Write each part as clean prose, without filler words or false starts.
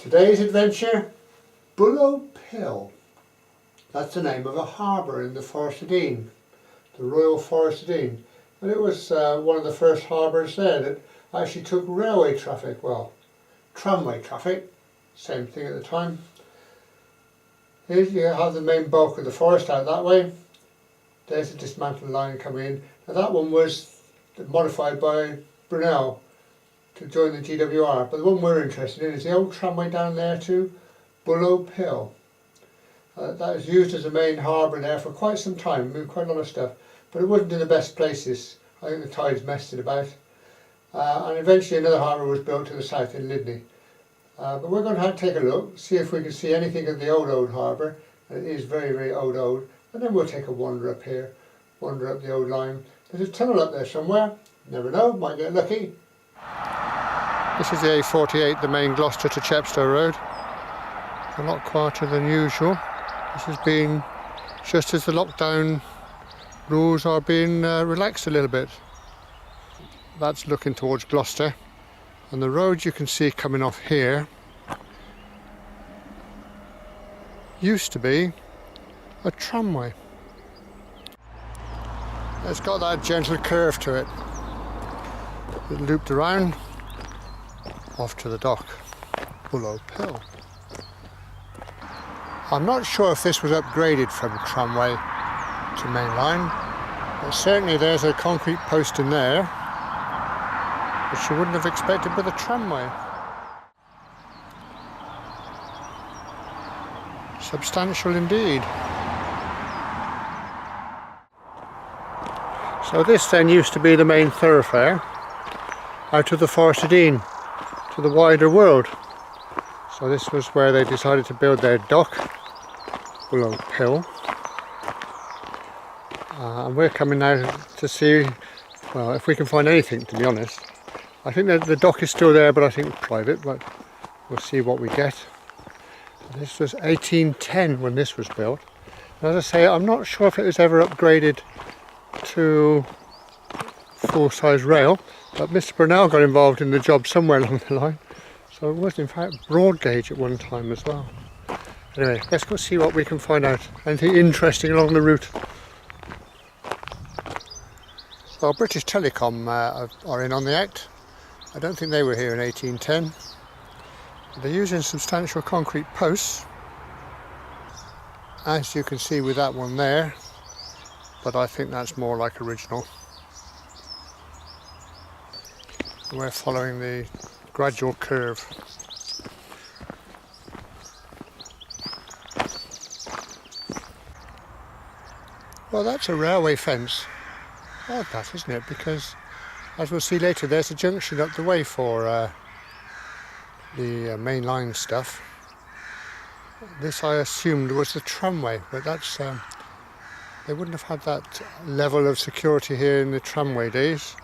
Today's adventure, Bullo Pill. That's the name of a harbour in the Forest of Dean, the Royal Forest of Dean. And it was one of the first harbours there that actually took railway traffic, well, tramway traffic, same thing at the time. Here you have the main bulk of the forest out that way. There's the dismantling line coming in. Now that one was modified by Brunel to join the GWR, but the one we're interested in is the old tramway down there to Bullo Pill. That was used as a main harbour there for quite some time, moved quite a lot of stuff, but it wasn't in the best places. I think the tides messed it about. And eventually another harbour was built to the south in Lydney. But we're going to take a look, see if we can see anything of the old harbour, and it is very, very old, and then we'll take a wander up here, wander up the old line. There's a tunnel up there somewhere, never know, might get lucky. This is the A48, the main Gloucester to Chepstow road. A lot quieter than usual. This has been just as the lockdown rules are being relaxed a little bit. That's looking towards Gloucester, and the road you can see coming off here used to be a tramway. It's got that gentle curve to it. It looped around off to the dock, Bullo Pill. I'm not sure if this was upgraded from tramway to main line, but certainly there's a concrete post in there which you wouldn't have expected with a tramway. Substantial indeed. So this then used to be the main thoroughfare out of the Forest of Dean to the wider world. So this was where they decided to build their dock, Bullo Pill. And we're coming now to see, well, if we can find anything, to be honest. I think that the dock is still there, but I think private, but we'll see what we get. This was 1810 when this was built. And as I say, I'm not sure if it was ever upgraded to full-size rail, but Mr Brunel got involved in the job somewhere along the line. So it was in fact broad gauge at one time as well. Anyway, let's go see what we can find out. Anything interesting along the route. Well, British Telecom are in on the act. I don't think they were here in 1810. They're using substantial concrete posts, as you can see with that one there, but I think that's more like original. We're following the gradual curve. Well, that's a railway fence. Odd that, isn't it? Because, as we'll see later, there's a junction up the way for the main line stuff. This I assumed was the tramway, but that's they wouldn't have had that level of security here in the tramway days.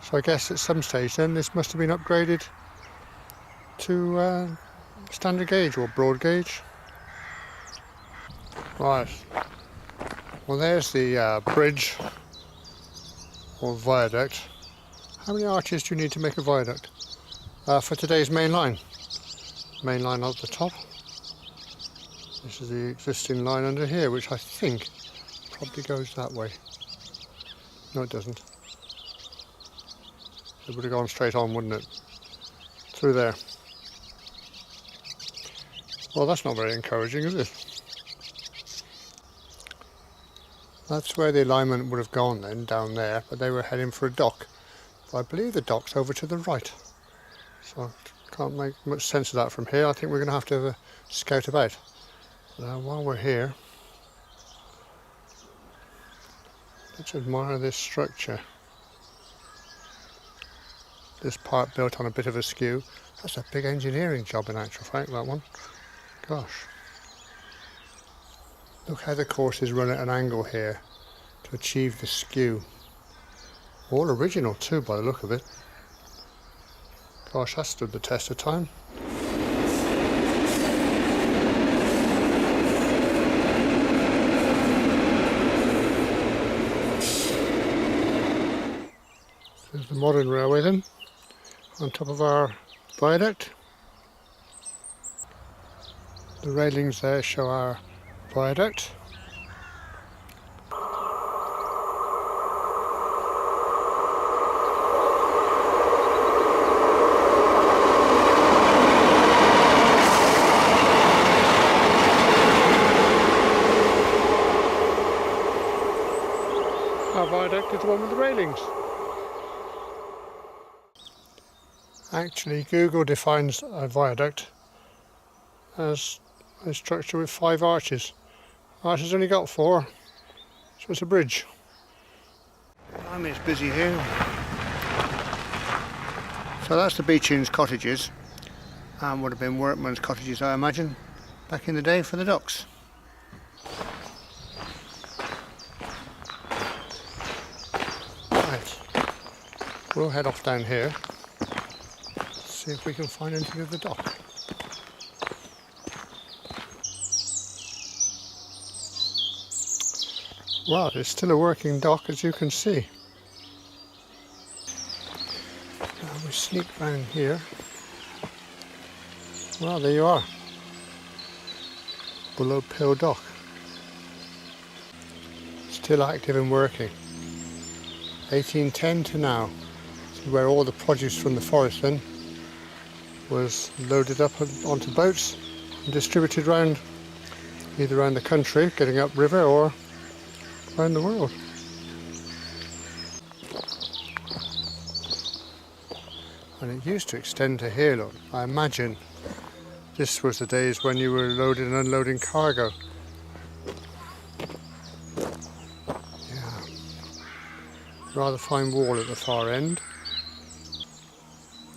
So I guess at some stage then this must have been upgraded to standard gauge or broad gauge. Right, well there's the bridge or viaduct. How many arches do you need to make a viaduct? For today's main line. Main line up the top. This is the existing line under here, which I think probably goes that way. No, it doesn't. It would have gone straight on, wouldn't it? Through there. Well, that's not very encouraging, is it? That's where the alignment would have gone then, down there, but they were heading for a dock. But I believe the dock's over to the right. So I can't make much sense of that from here. I think we're going to have to scout about. Now, while we're here, let's admire this structure. This part built on a bit of a skew. That's a big engineering job in actual fact, that one. Gosh. Look how the course is run at an angle here to achieve the skew. All original too by the look of it. Gosh, that stood the test of time. There's the modern railway then, on top of our viaduct. The railings there show our viaduct. Our viaduct is the one with the railings. Actually, Google defines a viaduct as a structure with 5 arches. Ours has only got 4, so it's a bridge. I mean, it's busy here. So that's the Beechin's cottages, and would have been workmen's cottages, I imagine, back in the day for the docks. Right, we'll head off down here, see if we can find anything of the dock. Well, it's still a working dock, as you can see. Now we sneak round here. Well, there you are. Bullo Pill Dock. Still active and working. 1810 to now. This is where all the produce from the forest then was loaded up onto boats and distributed around, either around the country, getting up river, or around the world. And it used to extend to here, look. I imagine this was the days when you were loading and unloading cargo. Yeah. Rather fine wall at the far end.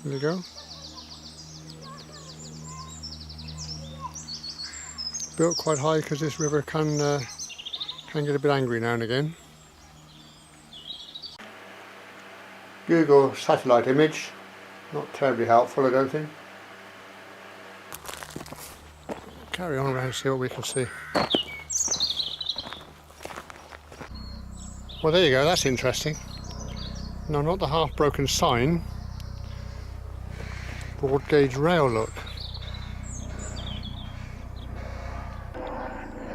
There you go. Built quite high because this river can get a bit angry now and again. Google satellite image, not terribly helpful, I don't think. Carry on around and see what we can see. Well, there you go, that's interesting. No, not the half broken sign. Broad gauge rail, look.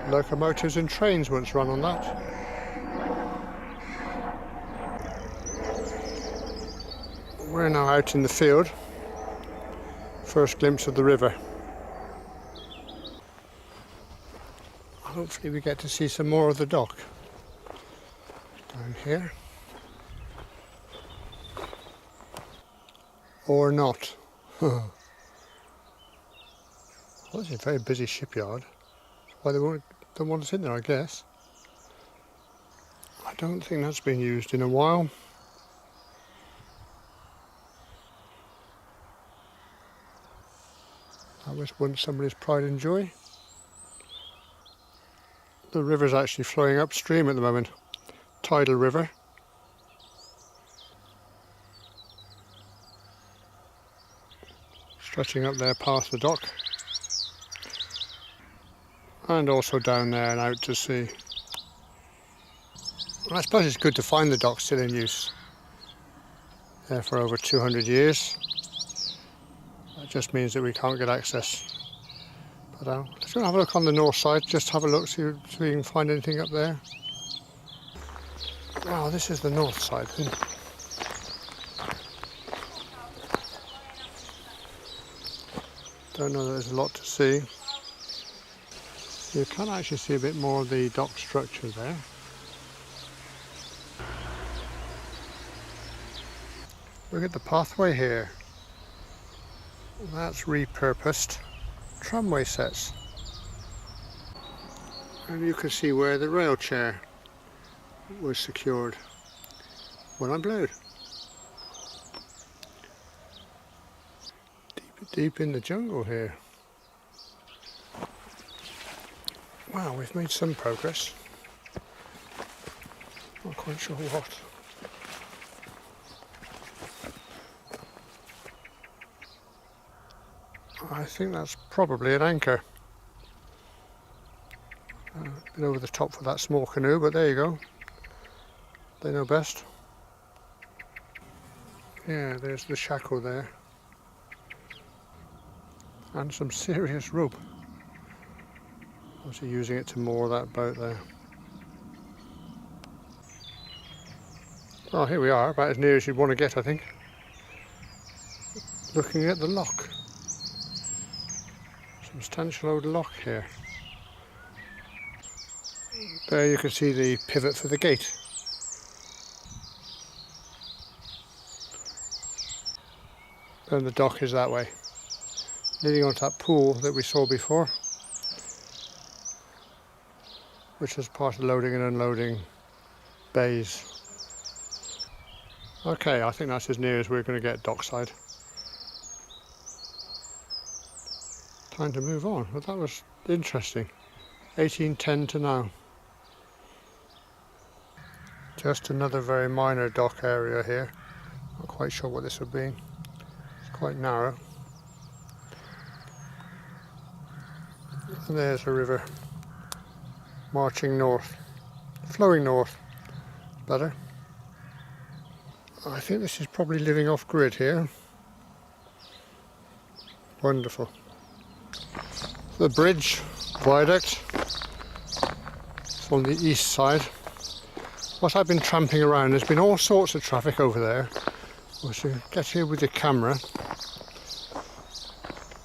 Locomotives and trains once run on that. We're now out in the field. First glimpse of the river. Hopefully we get to see some more of the dock. Down here. Or not. Well, it's a very busy shipyard. Why they don't want us in there, I guess. I don't think that's been used in a while. That was once somebody's pride and joy. The river's actually flowing upstream at the moment. Tidal river. Stretching up there past the dock. And also down there and out to sea. Well, I suppose it's good to find the dock still in use. There for over 200 years. That just means that we can't get access. But let's go and have a look on the north side, just have a look, see if we can find anything up there. Oh, this is the north side then. Don't know that there's a lot to see. You can actually see a bit more of the dock structure there. Look at the pathway here. That's repurposed tramway sets. And you can see where the rail chair was secured when I blowed. Deep in the jungle here. Wow, we've made some progress. Not quite sure what. I think that's probably an anchor. Been over the top for that small canoe, but there you go. They know best. Yeah, there's the shackle there. And some serious rope. Obviously using it to moor that boat there. Oh, here we are, about as near as you'd want to get, I think. Looking at the lock. Substantial old lock here. There you can see the pivot for the gate. And the dock is that way, leading onto that pool that we saw before, which is part of loading and unloading bays. Okay, I think that's as near as we're going to get dockside. Time to move on. Well, that was interesting. 1810 to now. Just another very minor dock area here. Not quite sure what this would be. It's quite narrow. And there's a river marching north, flowing north. Better. I think this is probably living off grid here. Wonderful. The bridge, Viaduct, on the east side. What I've been tramping around, there's been all sorts of traffic over there. Well, so you get here with your camera,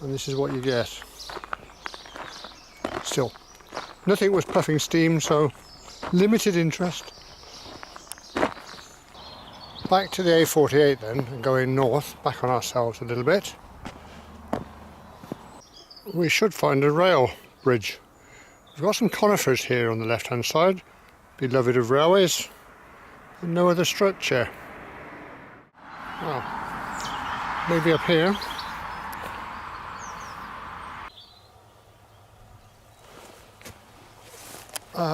and this is what you get. Still, nothing was puffing steam, so limited interest. Back to the A48 then, and going north, back on ourselves a little bit. We should find a rail bridge. We've got some conifers here on the left hand side, beloved of railways, and no other structure. Well, maybe up here.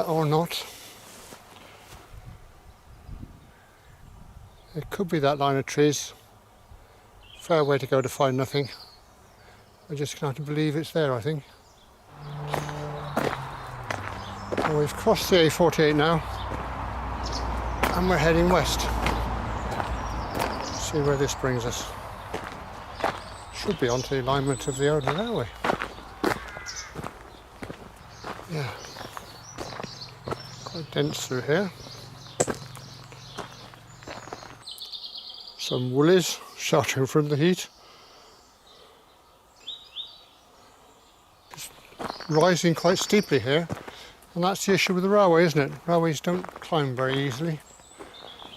Or not. It could be that line of trees. Fair way to go to find nothing. We're just going to have to believe it's there, I think. Well, we've crossed the A48 now, and we're heading west. See where this brings us. Should be onto the alignment of the old railway. Yeah. Quite dense through here. Some woolies sheltering from the heat. Just rising quite steeply here, and that's the issue with the railway, isn't it? Railways don't climb very easily,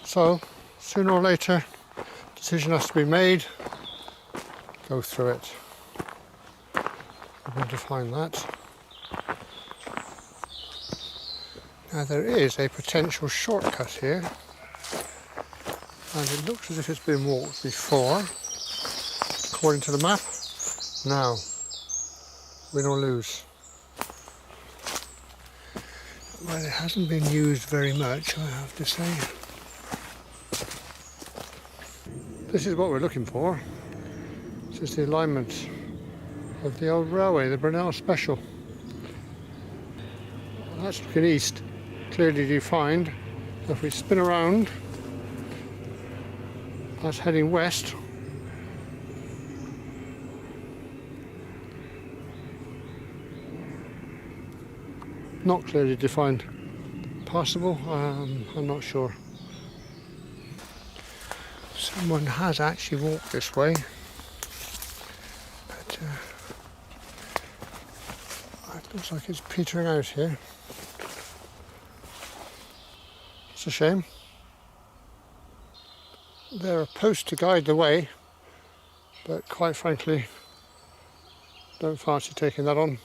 so sooner or later decision has to be made. Go through it. I'm going to find that. Now there is a potential shortcut here, and it looks as if it's been walked before, according to the map. Now, win or lose. Well, it hasn't been used very much, I have to say. This is what we're looking for. This is the alignment of the old railway, the Brunel Special. That's looking east, clearly defined. If we spin around, that's heading west. Not clearly defined. Possible? I'm not sure. Someone has actually walked this way, but it looks like it's petering out here. It's a shame. There are posts to guide the way, but quite frankly, don't fancy taking that on,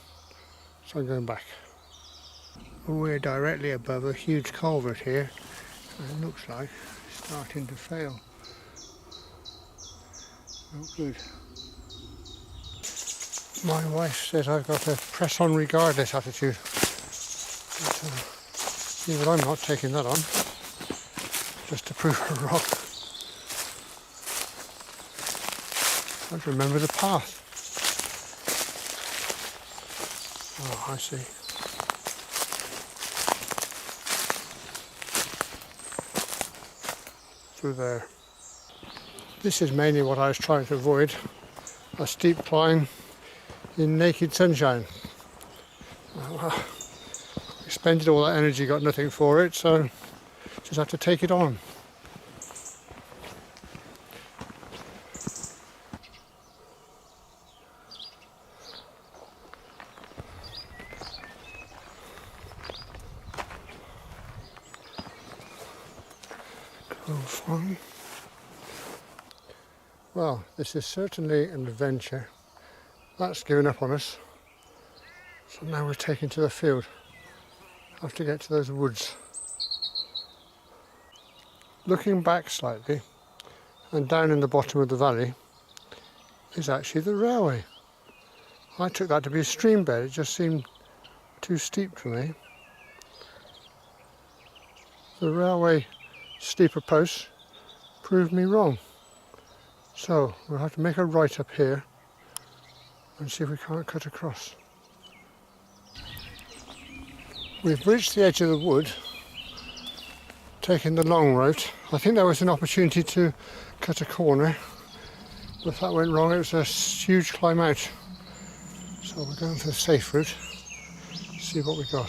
so I'm going back. We're directly above a huge culvert here, and it looks like it's starting to fail. Not good. My wife says I've got a press on regardless attitude. But, even I'm not taking that on, just to prove her wrong. I remember the path. Oh, I see. Through there. This is mainly what I was trying to avoid, a steep climb in naked sunshine. Well, Expended all that energy, got nothing for it, so just have to take it on. Cool fun. Well, this is certainly an adventure. That's given up on us. So now we're taking to the field. Have to get to those woods. Looking back slightly, and down in the bottom of the valley is actually the railway. I took that to be a stream bed, it just seemed too steep for me. The railway steeper posts proved me wrong. So we'll have to make a right up here and see if we can't cut across. We've reached the edge of the wood, taking the long route. I think there was an opportunity to cut a corner, but if that went wrong it was a huge climb out. So we're going for the safe route, see what we got.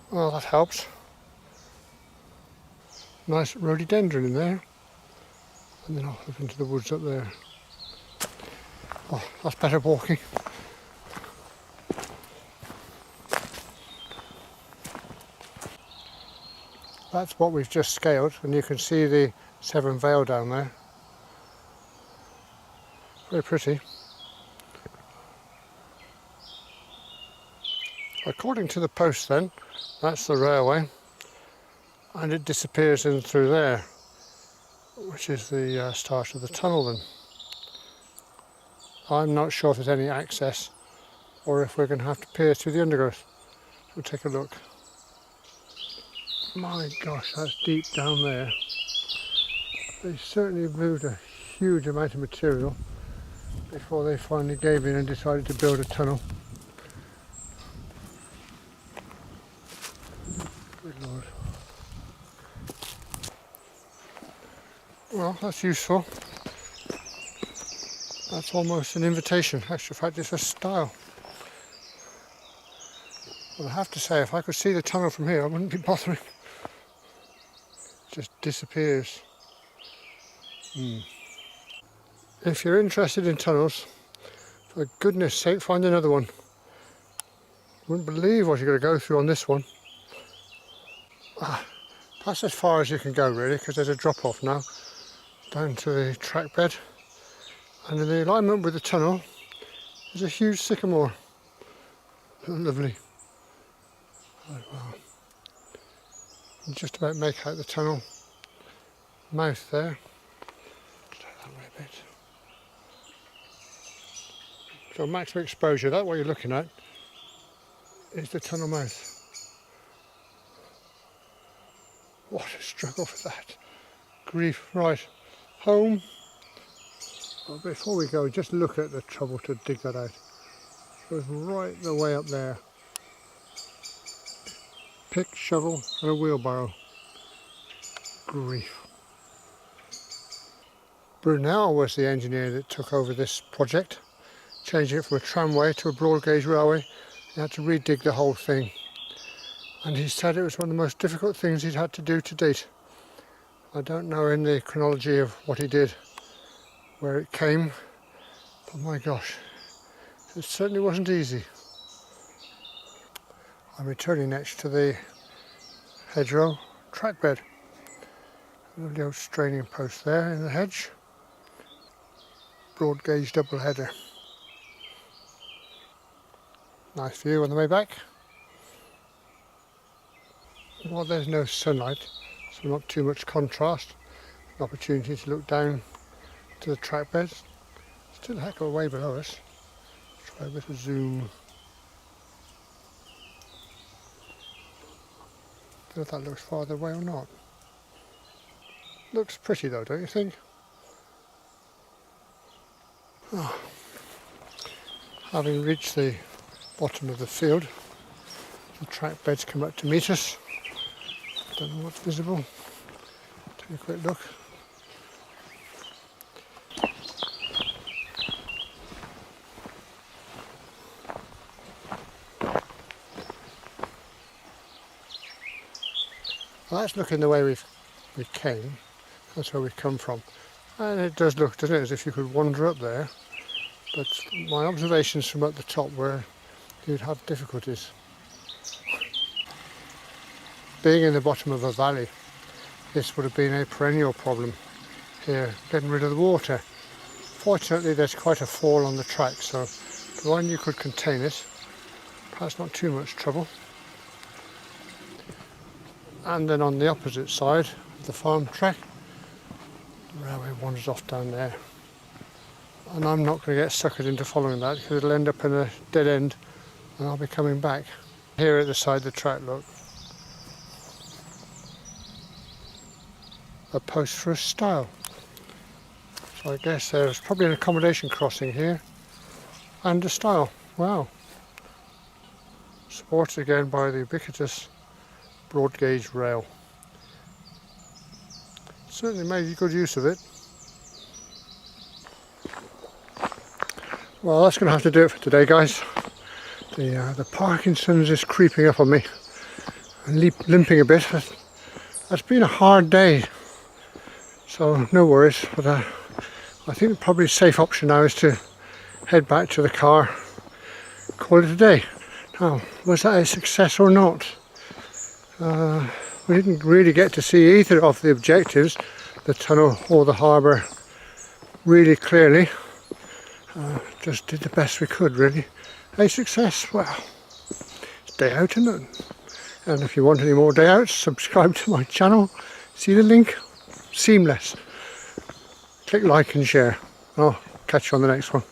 Well, that helps. Nice rhododendron in there, and then off into the woods up there. Oh, that's better walking. That's what we've just scaled, and you can see the Severn Vale down there. Very pretty. According to the post then, that's the railway, and it disappears in through there, which is the start of the tunnel then. I'm not sure if there's any access or if we're going to have to pierce through the undergrowth. We'll take a look. My gosh, that's deep down there. They certainly moved a huge amount of material before they finally gave in and decided to build a tunnel. Good Lord. Well, that's useful. That's almost an invitation. Actually, in fact, it's a stile. Well, I have to say, if I could see the tunnel from here, I wouldn't be bothering. It just disappears. If you're interested in tunnels, for goodness sake, find another one. Wouldn't believe what you're going to go through on this one. That's as far as you can go really, because there's a drop off now down to the track bed, and in the alignment with the tunnel there's a huge sycamore. Lovely. Right, well, you can just about make out the tunnel mouth there. That way a bit. So maximum exposure, that's what you're looking at, is the tunnel mouth. What a struggle for that. Grief. Right, home. Well, before we go, just look at the trouble to dig that out. It goes right the way up there. Pick, shovel and a wheelbarrow. Grief. Brunel was the engineer that took over this project, changing it from a tramway to a broad gauge railway. He had to redig the whole thing. And he said it was one of the most difficult things he'd had to do to date. I don't know in the chronology of what he did, where it came, but my gosh, it certainly wasn't easy. I'm returning next to the hedgerow track bed. Lovely old straining post there in the hedge. Broad gauge double header. Nice view on the way back. Well, there's no sunlight, so not too much contrast. An opportunity to look down to the track bed. Still a heck of a way below us. Try a bit of zoom. Don't know if that looks farther away or not. Looks pretty though, don't you think? Oh. Having reached the bottom of the field, the track beds come up to meet us. Don't know what's visible. Take a quick look. That's looking the way we came. That's where we've come from. And it does look, doesn't it, as if you could wander up there. But my observations from at the top were you'd have difficulties. Being in the bottom of a valley, this would have been a perennial problem here, getting rid of the water. Fortunately, there's quite a fall on the track, so providing you could contain it, perhaps not too much trouble. And then on the opposite side of the farm track, the railway wanders off down there. And I'm not going to get suckered into following that because it'll end up in a dead end and I'll be coming back. Here at the side of the track, look. A post for a stile. So I guess there's probably an accommodation crossing here and a stile. Wow. Supported again by the ubiquitous broad gauge rail. Certainly made good use of it. Well, that's going to have to do it for today, guys. The Parkinson's is creeping up on me and limping a bit. It's been a hard day, so no worries. But I think probably a safe option now is to head back to the car, call it a day. Now, was that a success or not? We didn't really get to see either of the objectives, the tunnel or the harbour, really clearly. Just did the best we could, really. A success? Well, it's day out, isn't it? And if you want any more day outs, subscribe to my channel. See the link? Seamless. Click like and share. I'll catch you on the next one.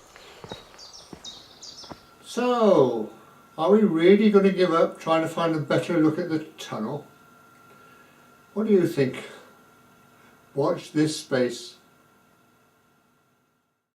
So, are we really going to give up trying to find a better look at the tunnel? What do you think? Watch this space.